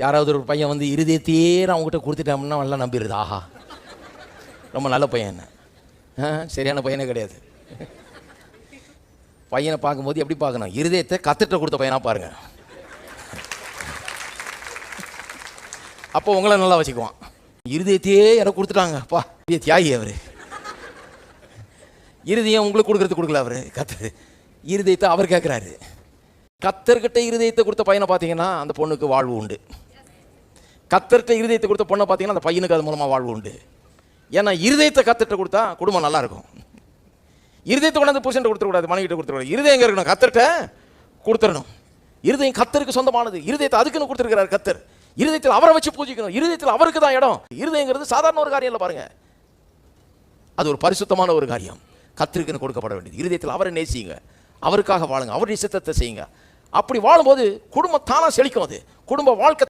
யாராவது ஒரு பையன் வந்து இருதயத்தையே நான் அவங்ககிட்ட கொடுத்துட்டோம்னா நல்லா நம்பிடுது. ஆஹா, ரொம்ப நல்ல பையன். என்ன சரியான பையனே கிடையாது. பையனை பார்க்கும்போது எப்படி பார்க்கணும்? இருதயத்தை கத்துட்ட கொடுத்த பையனா பாருங்க. அப்போ உங்களை நல்லா வச்சுக்குவான். இருதயத்தையே எனக்கு கொடுத்துட்டாங்கப்பா, தியாகி அவர். இருதயம் உங்களுக்கு கொடுக்கல அவர், கத்தர் இருதயத்தை அவர் கேட்குறாரு. கத்தர்கிட்ட இருதயத்தை கொடுத்த பையனை பார்த்தீங்கன்னா அந்த பொண்ணுக்கு வாழ்வு உண்டு. கத்தர்கிட்ட இருதயத்தை கொடுத்த பொண்ணை பார்த்தீங்கன்னா அந்த பையனுக்கு அது மூலமாக வாழ்வு உண்டு. ஏன்னா இருதயத்தை கத்தர்கிட்ட கொடுத்தா குடும்பம் நல்லா இருக்கும். இருதயத்தை கொண்டாந்து புருஷன் கொடுத்துக்கூடாது, மனைவிட்ட கொடுத்துக்கூடாது. இருதயம் எங்கே இருக்கணும்? கத்தர்கிட்ட கொடுத்துடணும். இருதயம் கத்தருக்கு சொந்தமானது. இருதயத்தை அதுக்குன்னு கொடுத்துருக்கிறார் கத்தர். இருதயத்தில் அவரை வச்சு பூஜிக்கணும். இருதயத்தில் அவருக்கு தான் இடம். இருதயங்கிறது சாதாரண ஒரு காரியம் இல்லை பாருங்க, அது ஒரு பரிசுத்தமான ஒரு காரியம். கத்தருக்குன்னு கொடுக்கப்பட வேண்டியது. இருதயத்தில் அவரை நேசிங்க, அவருக்காக வாழுங்க, அவருடைய சித்தத்தை செய்யுங்க. அப்படி வாழும்போது குடும்பம் தானா செழிக்கும். அது குடும்ப வாழ்க்கை